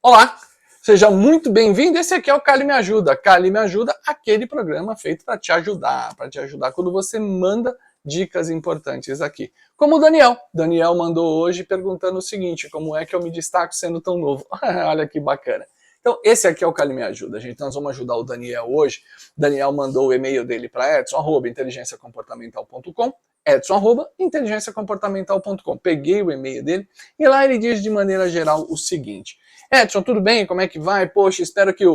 Olá, seja muito bem-vindo. Esse aqui é o Cali Me Ajuda. Cali Me Ajuda, aquele programa feito para te ajudar quando você manda dicas importantes aqui. Como o Daniel. Daniel mandou hoje perguntando o seguinte: como é que eu me destaco sendo tão novo? Olha que bacana. Então, esse aqui é o Cali Me Ajuda, gente. Nós vamos ajudar o Daniel hoje. Daniel mandou o e-mail dele para edson@inteligenciacomportamental.com, edson@inteligenciacomportamental.com. Peguei o e-mail dele e lá ele diz de maneira geral o seguinte: Edson, tudo bem? Como é que vai? Poxa, espero que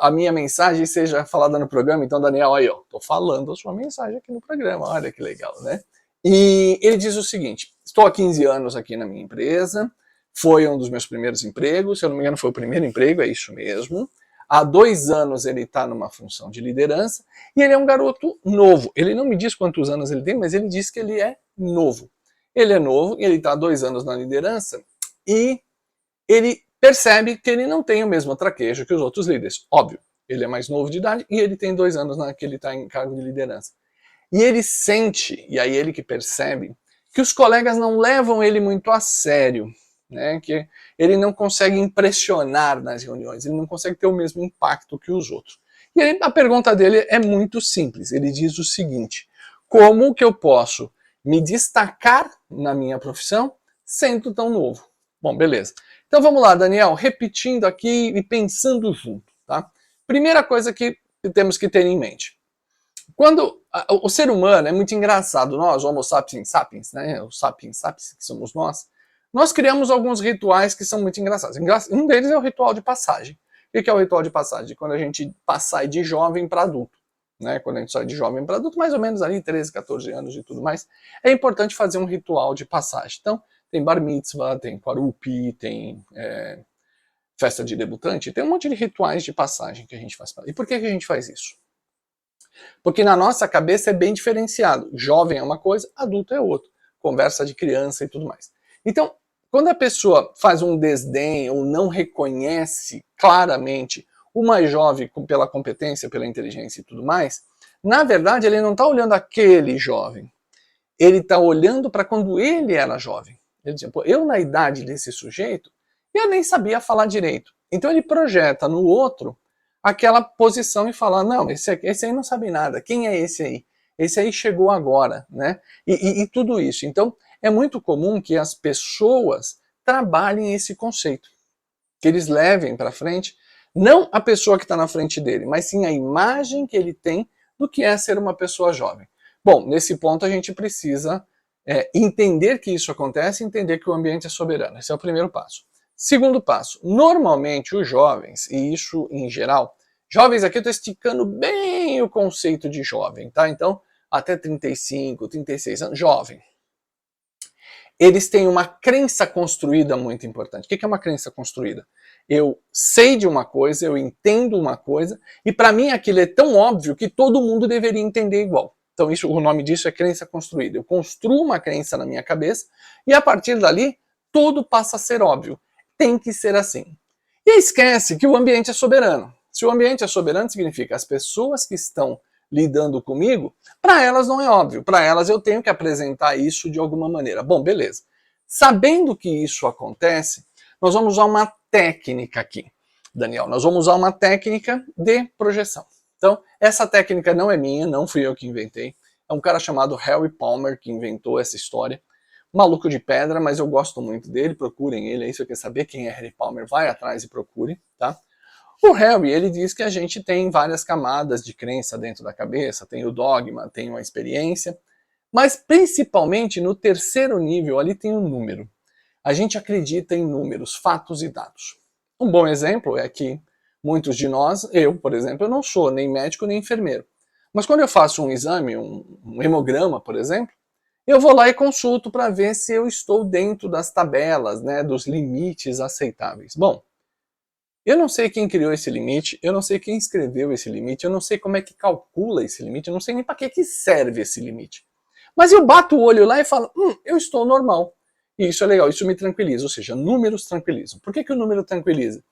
a minha mensagem seja falada no programa. Então, Daniel, aí, ó, tô falando a sua mensagem aqui no programa. Olha que legal, né? E ele diz o seguinte: estou há 15 anos aqui na minha empresa, foi um dos meus primeiros empregos, se eu não me engano foi o primeiro emprego, é isso mesmo. Há 2 anos ele está numa função de liderança e ele é um garoto novo. Ele não me diz quantos anos ele tem, mas ele diz que ele é novo. Ele é novo e ele está há 2 anos na liderança e ele percebe que ele não tem o mesmo traquejo que os outros líderes. Óbvio, ele é mais novo de idade e ele tem 2 anos que ele está em cargo de liderança. E ele sente, e aí ele que percebe, que os colegas não levam ele muito a sério, né? Que ele não consegue impressionar nas reuniões, ele não consegue ter o mesmo impacto que os outros. E aí a pergunta dele é muito simples, ele diz o seguinte: como que eu posso me destacar na minha profissão sendo tão novo? Bom, beleza. Então vamos lá, Daniel, repetindo aqui e pensando junto, tá? Primeira coisa que temos que ter em mente. Quando o ser humano é muito engraçado, nós, Homo sapiens sapiens, né? Os sapiens sapiens que somos nós criamos alguns rituais que são muito engraçados. Um deles é o ritual de passagem. O que é o ritual de passagem? Quando a gente sai de jovem para adulto. Né? Quando a gente sai de jovem para adulto, mais ou menos ali 13, 14 anos e tudo mais, é importante fazer um ritual de passagem. Então, tem bar mitzvah, tem quarupi, tem festa de debutante, tem um monte de rituais de passagem que a gente faz. E por que a gente faz isso? Porque na nossa cabeça é bem diferenciado. Jovem é uma coisa, adulto é outra. Conversa de criança e tudo mais. Então, quando a pessoa faz um desdém ou não reconhece claramente o mais jovem pela competência, pela inteligência e tudo mais, na verdade ele não está olhando aquele jovem. Ele está olhando para quando ele era jovem. Ele dizia, pô, eu na idade desse sujeito, eu nem sabia falar direito. Então ele projeta no outro aquela posição e fala, não, esse aí não sabe nada, quem é esse aí? Esse aí chegou agora, né? E tudo isso. Então, é muito comum que as pessoas trabalhem esse conceito, que eles levem para frente, não a pessoa que está na frente dele, mas sim a imagem que ele tem do que é ser uma pessoa jovem. Bom, nesse ponto a gente precisa entender que isso acontece, entender que o ambiente é soberano. Esse é o primeiro passo. Segundo passo, normalmente os jovens, e isso em geral, jovens aqui eu estou esticando bem o conceito de jovem, tá? Então, até 35, 36 anos, jovem. Eles têm uma crença construída muito importante. O que é uma crença construída? Eu sei de uma coisa, eu entendo uma coisa, e para mim aquilo é tão óbvio que todo mundo deveria entender igual. Então isso, o nome disso é crença construída. Eu construo uma crença na minha cabeça e a partir dali tudo passa a ser óbvio. Tem que ser assim. E esquece que o ambiente é soberano. Se o ambiente é soberano, significa as pessoas que estão lidando comigo, para elas não é óbvio. Para elas eu tenho que apresentar isso de alguma maneira. Bom, beleza. Sabendo que isso acontece, nós vamos usar uma técnica aqui, Daniel. Nós vamos usar uma técnica de projeção. Então, essa técnica não é minha, não fui eu que inventei. É um cara chamado Harry Palmer que inventou essa história. Maluco de pedra, mas eu gosto muito dele, procurem ele aí, se você quer saber quem é Harry Palmer, vai atrás e procure, tá? O Harry, ele diz que a gente tem várias camadas de crença dentro da cabeça, tem o dogma, tem a experiência, mas principalmente no terceiro nível ali tem um número. A gente acredita em números, fatos e dados. Um bom exemplo é que muitos de nós, eu, por exemplo, eu não sou nem médico nem enfermeiro, mas quando eu faço um exame, um hemograma, por exemplo, eu vou lá e consulto para ver se eu estou dentro das tabelas, né, dos limites aceitáveis. Bom, eu não sei quem criou esse limite, eu não sei quem escreveu esse limite, eu não sei como é que calcula esse limite, eu não sei nem para que serve esse limite. Mas eu bato o olho lá e falo, eu estou normal. E isso é legal, isso me tranquiliza, ou seja, números tranquilizam. Por que o número tranquiliza?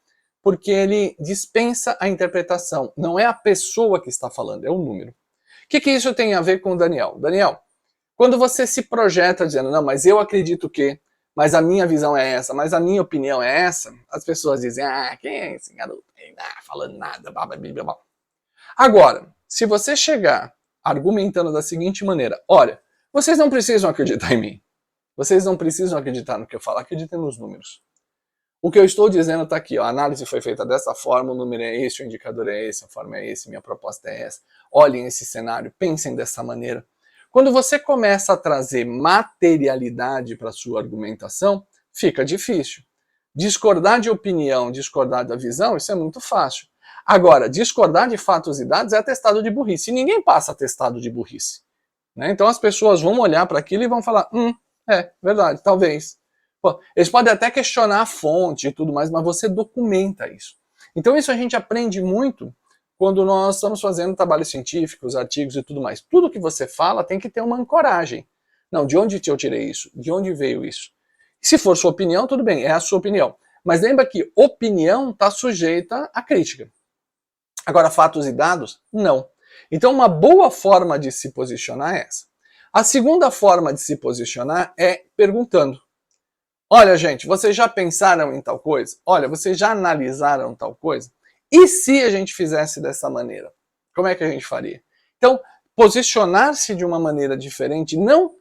Porque ele dispensa a interpretação, não é a pessoa que está falando, é o número. O que isso tem a ver com o Daniel? Daniel, quando você se projeta dizendo, não, mas eu acredito que mas a minha visão é essa, mas a minha opinião é essa, as pessoas dizem, quem é esse garoto? Falando nada, blá, blá, blá, blá. Agora, se você chegar argumentando da seguinte maneira, olha, vocês não precisam acreditar em mim, vocês não precisam acreditar no que eu falo, acreditem nos números. O que eu estou dizendo está aqui, ó, a análise foi feita dessa forma, o número é esse, o indicador é esse, a forma é esse, minha proposta é essa. Olhem esse cenário, pensem dessa maneira. Quando você começa a trazer materialidade para a sua argumentação, fica difícil. Discordar de opinião, discordar da visão, isso é muito fácil. Agora, discordar de fatos e dados é atestado de burrice. E ninguém passa atestado de burrice. Né? Então as pessoas vão olhar para aquilo e vão falar, verdade, talvez. Pô, eles podem até questionar a fonte e tudo mais, mas você documenta isso. Então isso a gente aprende muito quando nós estamos fazendo trabalhos científicos, artigos e tudo mais. Tudo que você fala tem que ter uma ancoragem. Não, de onde eu tirei isso? De onde veio isso? Se for sua opinião, tudo bem, é a sua opinião. Mas lembra que opinião está sujeita à crítica. Agora, fatos e dados, não. Então, uma boa forma de se posicionar é essa. A segunda forma de se posicionar é perguntando. Olha, gente, vocês já pensaram em tal coisa? Olha, vocês já analisaram tal coisa? E se a gente fizesse dessa maneira? Como é que a gente faria? Então, posicionar-se de uma maneira diferente, não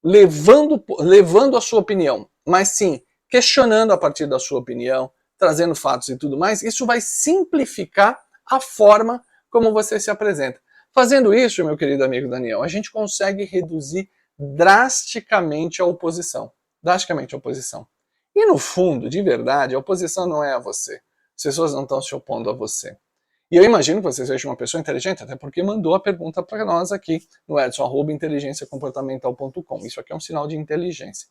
levando a sua opinião, mas sim questionando a partir da sua opinião, trazendo fatos e tudo mais, isso vai simplificar a forma como você se apresenta. Fazendo isso, meu querido amigo Daniel, a gente consegue reduzir drasticamente a oposição. Drasticamente a oposição. E no fundo, de verdade, a oposição não é a você. As pessoas não estão se opondo a você. E eu imagino que você seja uma pessoa inteligente, até porque mandou a pergunta para nós aqui no edson@inteligenciacomportamental.com. Isso aqui é um sinal de inteligência.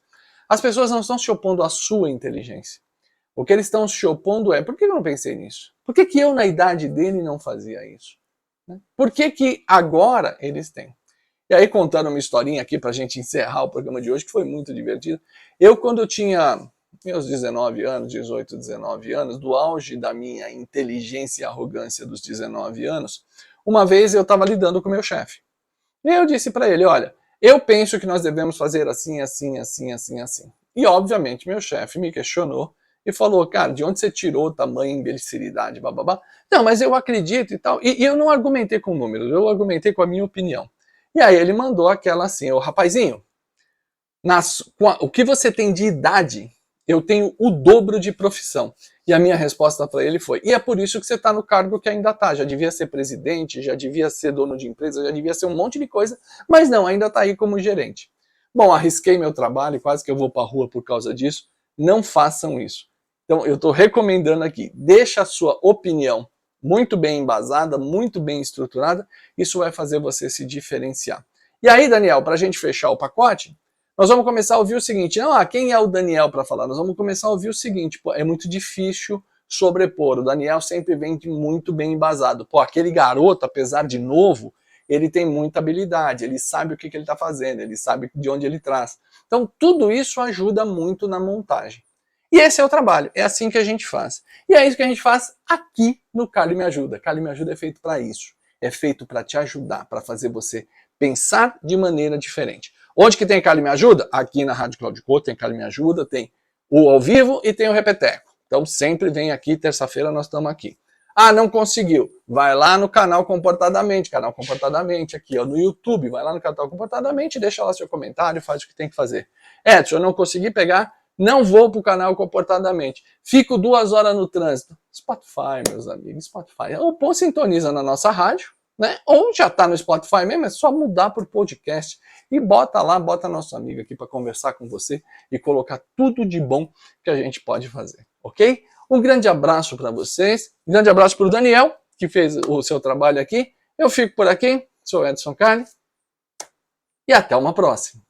As pessoas não estão se opondo à sua inteligência. O que eles estão se opondo é, por que eu não pensei nisso? Por que eu, na idade dele, não fazia isso? Por que agora eles têm? E aí, contando uma historinha aqui para a gente encerrar o programa de hoje, que foi muito divertido. Quando eu tinha meus 19 anos, 18, 19 anos, do auge da minha inteligência e arrogância dos 19 anos, uma vez eu estava lidando com o meu chefe. E eu disse para ele, olha, eu penso que nós devemos fazer assim, assim, assim, assim, assim. E, obviamente, meu chefe me questionou e falou, cara, de onde você tirou tamanha imbecilidade, bababá? Não, mas eu acredito e tal. E eu não argumentei com números, eu argumentei com a minha opinião. E aí ele mandou aquela assim, ô rapazinho, o que você tem de idade, eu tenho o dobro de profissão. E a minha resposta para ele foi, e é por isso que você está no cargo que ainda está, já devia ser presidente, já devia ser dono de empresa, já devia ser um monte de coisa, mas não, ainda está aí como gerente. Bom, arrisquei meu trabalho, quase que eu vou para a rua por causa disso, não façam isso. Então eu estou recomendando aqui, deixa a sua opinião muito bem embasada, muito bem estruturada, isso vai fazer você se diferenciar. E aí, Daniel, para a gente fechar o pacote, nós vamos começar a ouvir o seguinte, não, quem é o Daniel para falar? Nós vamos começar a ouvir o seguinte, é muito difícil sobrepor, o Daniel sempre vem muito bem embasado. Aquele garoto, apesar de novo, ele tem muita habilidade, ele sabe o que ele está fazendo, ele sabe de onde ele traz. Então, tudo isso ajuda muito na montagem. E esse é o trabalho, é assim que a gente faz. E é isso que a gente faz aqui no Cali Me Ajuda. Cali Me Ajuda é feito para isso. É feito para te ajudar, para fazer você pensar de maneira diferente. Onde que tem Cali Me Ajuda? Aqui na Rádio Cláudio Couto tem Cali Me Ajuda, tem o ao vivo e tem o repeteco. Então sempre vem aqui, terça-feira nós estamos aqui. Não conseguiu? Vai lá no canal Comportadamente, aqui ó, no YouTube, vai lá no canal Comportadamente, deixa lá seu comentário, faz o que tem que fazer. Edson, eu não consegui pegar, não vou para o canal Comportadamente. Fico 2 horas no trânsito. Spotify, meus amigos, Spotify. Ou sintoniza na nossa rádio, né? Ou já está no Spotify mesmo, é só mudar para o podcast e bota lá, bota nosso amigo aqui para conversar com você e colocar tudo de bom que a gente pode fazer, ok? Um grande abraço para vocês, um grande abraço para o Daniel, que fez o seu trabalho aqui. Eu fico por aqui, sou Edson Cali, e até uma próxima.